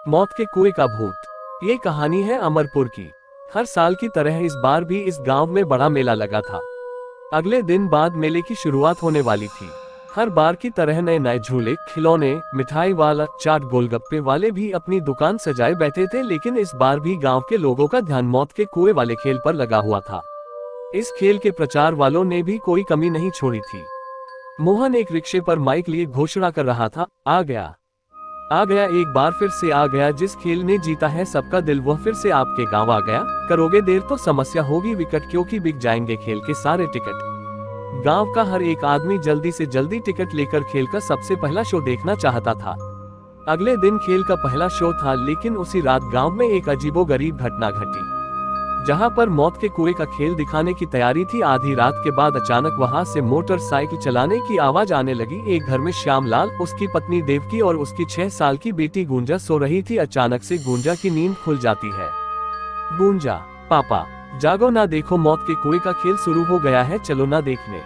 मौत के कुएं का भूत। ये कहानी है अमरपुर की। हर साल की तरह इस बार भी इस गांव में बड़ा मेला लगा था। अगले दिन बाद मेले की शुरुआत होने वाली थी। हर बार की तरह नए नए झूले, खिलौने, मिठाई वाला, चाट, गोलगप्पे वाले भी अपनी दुकान सजाए बैठे थे, लेकिन इस बार भी गांव के लोगों का ध्यान मौत के कुएं वाले खेल पर लगा हुआ था। इस खेल के प्रचार वालों ने भी कोई कमी नहीं छोड़ी थी। मोहन एक रिक्शे पर माइक लिए घोषणा कर रहा था, आ गया, आ गया, एक बार फिर से आ गया। जिस खेल ने जीता है सबका दिल, वह फिर से आपके गांव आ गया। करोगे देर तो समस्या होगी विकट, क्योंकि बिक जाएंगे खेल के सारे टिकट। गांव का हर एक आदमी जल्दी से जल्दी टिकट लेकर खेल का सबसे पहला शो देखना चाहता था। अगले दिन खेल का पहला शो था, लेकिन उसी रात गांव में एक अजीबोगरीब घटना घटी। जहां पर मौत के कुएं का खेल दिखाने की तैयारी थी, आधी रात के बाद अचानक वहां से मोटरसाइकिल चलाने की आवाज आने लगी। एक घर में श्यामलाल, उसकी पत्नी देवकी और उसकी 6 साल की बेटी गुंजा सो रही थी। अचानक से गुंजा की नींद खुल जाती है। गुंजा, पापा जागो ना, देखो मौत के कुएं का खेल शुरू हो गया है, चलो ना देखने।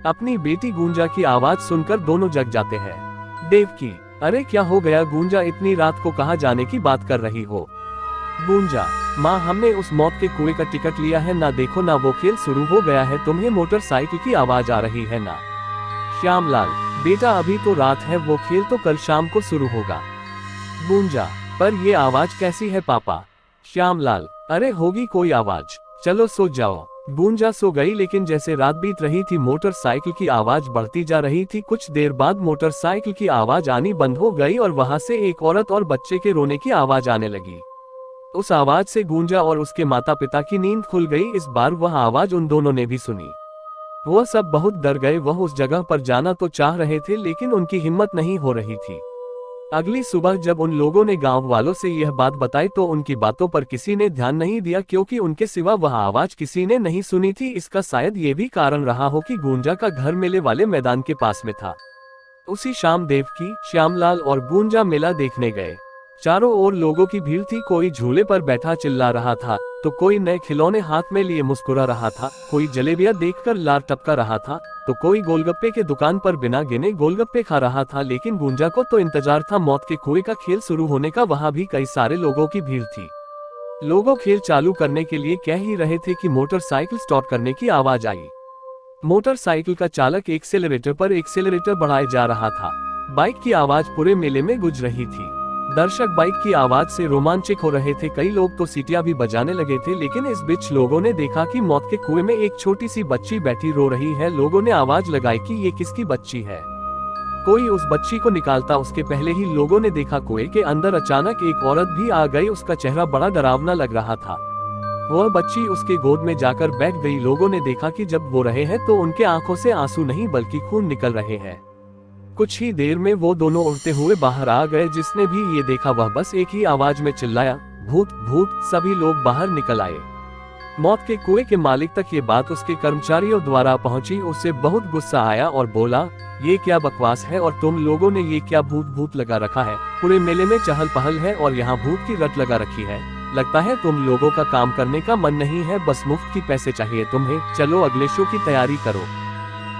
अपनी बेटी गुंजा की आवाज सुनकर दोनों जग जाते हैं। देवकी, अरे क्या हो गया गुंजा, इतनी रात को कहाँ जाने की बात कर रही हो? गुंजा, माँ हमने उस मौत के कुएं का टिकट लिया है ना, देखो ना वो खेल शुरू हो गया है, तुम्हें मोटरसाइकिल की आवाज आ रही है ना। श्यामलाल, बेटा अभी तो रात है, वो खेल तो कल शाम को शुरू होगा। गुंजा, पर ये आवाज कैसी है पापा? श्यामलाल, अरे होगी कोई आवाज, चलो सो जाओ। गुंजा सो गई, लेकिन जैसे रात बीत रही थी मोटरसाइकिल की आवाज बढ़ती जा रही थी। कुछ देर बाद मोटरसाइकिल की आवाज आनी बंद हो गई और वहां से एक औरत और बच्चे के रोने की आवाज आने लगी। उस आवाज से गुंजा और उसके माता पिता की नींद खुल गई। इस बार वह आवाज उन दोनों ने भी सुनी। वह सब बहुत डर गए। वह उस जगह पर जाना तो चाह रहे थे, लेकिन उनकी हिम्मत नहीं हो रही थी। अगली सुबह जब उन लोगों ने गांव वालों से यह बात बताई तो उनकी बातों पर किसी ने ध्यान नहीं दिया, क्योंकि उनके सिवा वह आवाज किसी ने नहीं सुनी थी। इसका शायद ये भी कारण रहा हो कि गुंजा का घर मेले वाले मैदान के पास में था। उसी शाम देवकी, श्यामलाल और गुंजा मेला देखने गए। चारों ओर लोगों की भीड़ थी। कोई झूले पर बैठा चिल्ला रहा था, तो कोई नए खिलौने हाथ में लिए मुस्कुरा रहा था, कोई जलेबियां देखकर लार टपका रहा था, तो कोई गोलगप्पे के दुकान पर बिना गिने गोलगप्पे खा रहा था। लेकिन गुंजा को तो इंतजार था मौत के कुएं का खेल शुरू होने का। वहां भी कई सारे लोगों की भीड़ थी। लोगों खेल चालू करने के लिए कह ही रहे थे कि मोटरसाइकिल स्टार्ट करने की आवाज आई। मोटरसाइकिल का चालक एक्सेलरेटर पर एक्सेलरेटर बढ़ाए जा रहा था। बाइक की आवाज पूरे मेले में गूंज रही थी। दर्शक बाइक की आवाज से रोमांचित हो रहे थे। कई लोग तो सीटियां भी बजाने लगे थे। लेकिन इस बीच लोगों ने देखा कि मौत के कुएं में एक छोटी सी बच्ची बैठी रो रही है। लोगों ने आवाज लगाई कि ये किसकी बच्ची है। कोई उस बच्ची को निकालता, उसके पहले ही लोगों ने देखा कुएं के अंदर अचानक एक औरत भी आ गई। उसका चेहरा बड़ा डरावना लग रहा था। वह बच्ची उसके गोद में जाकर बैठ गई। लोगों ने देखा कि जब वो रहे हैं तो उनके आंखों से आंसू नहीं बल्कि खून निकल रहे हैं। कुछ ही देर में वो दोनों उड़ते हुए बाहर आ गए। जिसने भी ये देखा वह बस एक ही आवाज में चिल्लाया, भूत भूत। सभी लोग बाहर निकल आए। मौत के कुएं के मालिक तक ये बात उसके कर्मचारियों द्वारा पहुंची। उसे बहुत गुस्सा आया और बोला, ये क्या बकवास है और तुम लोगों ने ये क्या भूत भूत लगा रखा है? पूरे मेले में चहल पहल है और यहाँ भूत की रट लगा रखी है। लगता है तुम लोगों का काम करने का मन नहीं है, बस मुफ्त की पैसे चाहिए तुम्हें। चलो अगले शो की तैयारी करो।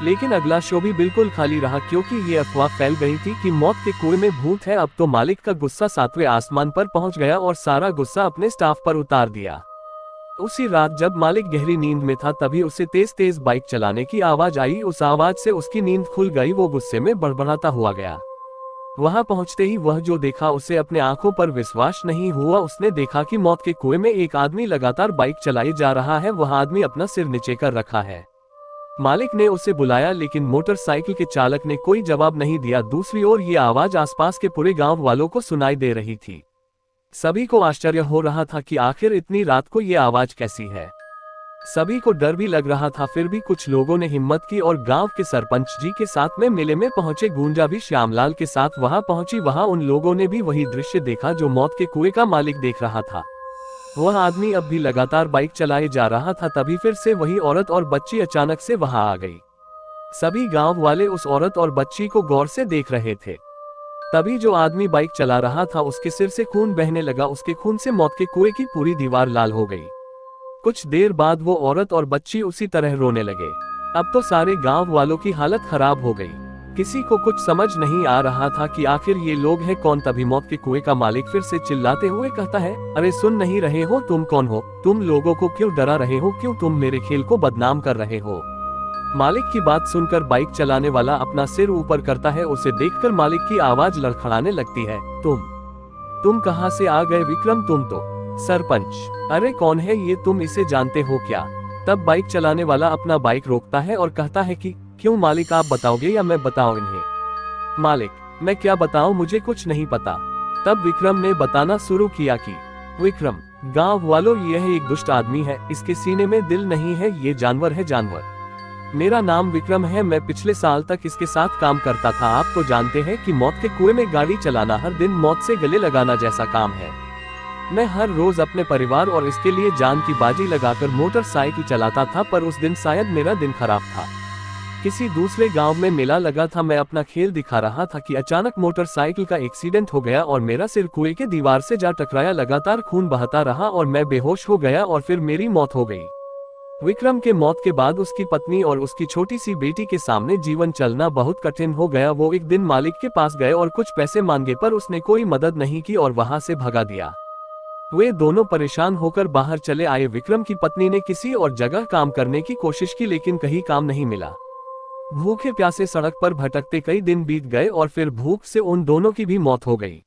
लेकिन अगला शो भी बिल्कुल खाली रहा, क्योंकि ये अफवाह फैल गई थी कि मौत के कुएं में भूत है। अब तो मालिक का गुस्सा 7वें आसमान पर पहुंच गया और सारा गुस्सा अपने स्टाफ पर उतार दिया। उसी रात जब मालिक गहरी नींद में था, तभी उसे तेज तेज बाइक चलाने की आवाज आई। उस आवाज से उसकी नींद खुल गई। वो गुस्से में बड़बड़ाता हुआ गया। वहां पहुंचते ही वह जो देखा उसे अपने आंखों पर विश्वास नहीं हुआ। उसने देखा कि मौत के कुएं में एक आदमी लगातार बाइक चलाई जा रहा है। वह आदमी अपना सिर नीचे कर रखा है। मालिक ने उसे बुलाया, लेकिन मोटरसाइकिल के चालक ने कोई जवाब नहीं दिया। दूसरी ओर ये आवाज आसपास के पूरे गांव वालों को सुनाई दे रही थी। सभी को आश्चर्य हो रहा था कि आखिर इतनी रात को ये आवाज कैसी है। सभी को डर भी लग रहा था। फिर भी कुछ लोगों ने हिम्मत की और गांव के सरपंच जी के साथ में मेले में पहुंचे। गुंजा भी श्यामलाल के साथ वहां पहुंची। वहां उन लोगों ने भी वही दृश्य देखा जो मौत के कुएं का मालिक देख रहा था। वह आदमी अब भी लगातार बाइक चलाए जा रहा था। तभी फिर से वही औरत और बच्ची अचानक से वहां आ गई। सभी गांव वाले उस औरत और बच्ची को गौर से देख रहे थे। तभी जो आदमी बाइक चला रहा था उसके सिर से खून बहने लगा। उसके खून से मौत के कुएं की पूरी दीवार लाल हो गई। कुछ देर बाद वो औरत और बच्ची उसी तरह रोने लगे। अब तो सारे गांव वालों की हालत खराब हो गई। किसी को कुछ समझ नहीं आ रहा था कि आखिर ये लोग हैं कौन। तभी मौत के कुएं का मालिक फिर से चिल्लाते हुए कहता है, अरे सुन नहीं रहे हो? तुम कौन हो? तुम लोगों को क्यों डरा रहे हो? क्यों तुम मेरे खेल को बदनाम कर रहे हो? मालिक की बात सुनकर बाइक चलाने वाला अपना सिर ऊपर करता है। उसे देखकर मालिक की आवाज लड़खड़ाने लगती है, तुम कहां से आ गए विक्रम? तुम तो सरपंच। अरे कौन है ये? तुम इसे जानते हो क्या? तब बाइक चलाने वाला अपना बाइक रोकता है और कहता है कि क्यों मालिक, आप बताओगे या मैं बताऊं इन्हें? मालिक, मैं क्या बताऊं, मुझे कुछ नहीं पता। तब विक्रम ने बताना शुरू किया कि विक्रम, गांव वालों, यह एक दुष्ट आदमी है, इसके सीने में दिल नहीं है, ये जानवर है, जानवर। मेरा नाम विक्रम है, मैं पिछले साल तक इसके साथ काम करता था। आप तो जानते हैं कि मौत के कुएं में गाड़ी चलाना हर दिन मौत से गले लगाना जैसा काम है। मैं हर रोज अपने परिवार और इसके लिए जान की बाजी लगाकर मोटरसाइकिल चलाता था, पर उस दिन शायद मेरा दिन खराब था। किसी दूसरे गांव में मेला लगा था, मैं अपना खेल दिखा रहा था कि अचानक मोटरसाइकिल का एक्सीडेंट हो गया और मेरा सिर कुएं के दीवार से जा टकराया। लगातार खून बहता रहा और मैं बेहोश हो गया और फिर मेरी मौत हो गई। विक्रम के मौत के बाद उसकी पत्नी और उसकी छोटी सी बेटी के सामने जीवन चलना बहुत कठिन हो गया। वो एक दिन मालिक के पास गए और कुछ पैसे मांगे, पर उसने कोई मदद नहीं की और वहां से भगा दिया। वे दोनों परेशान होकर बाहर चले आए। विक्रम की पत्नी ने किसी और जगह काम करने की कोशिश की, लेकिन कहीं काम नहीं मिला। भूखे प्यासे सड़क पर भटकते कई दिन बीत गए और फिर भूख से उन दोनों की भी मौत हो गई।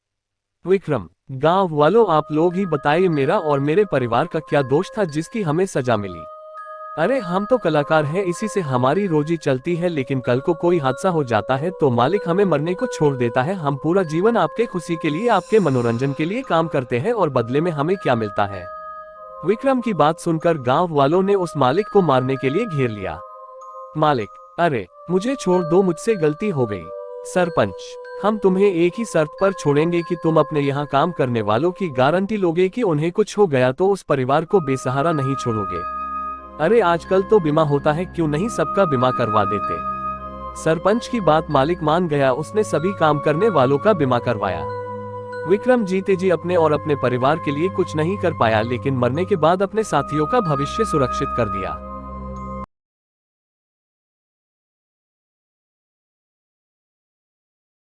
विक्रम, गांव वालों, आप लोग ही बताइए, मेरा और मेरे परिवार का क्या दोष था जिसकी हमें सजा मिली? अरे हम तो कलाकार हैं, इसी से हमारी रोजी चलती है, लेकिन कल को कोई हादसा हो जाता है तो मालिक हमें मरने को छोड़ देता है। हम पूरा जीवन आपके खुशी के लिए, आपके मनोरंजन के लिए काम करते हैं और बदले में हमें क्या मिलता है? विक्रम की बात सुनकर गांव वालों ने उस मालिक को मारने के लिए घेर लिया। मालिक, अरे मुझे छोड़ दो, मुझसे गलती हो गई। सरपंच, हम तुम्हें एक ही शर्त पर छोड़ेंगे कि तुम अपने यहाँ काम करने वालों की गारंटी लोगे कि उन्हें कुछ हो गया तो उस परिवार को बेसहारा नहीं छोड़ोगे। अरे आजकल तो बीमा होता है, क्यों नहीं सबका बीमा करवा देते? सरपंच की बात मालिक मान गया, उसने सभी काम करने वालों का बीमा करवाया। विक्रम जीते जी अपने और अपने परिवार के लिए कुछ नहीं कर पाया, लेकिन मरने के बाद अपने साथियों का भविष्य सुरक्षित कर दिया।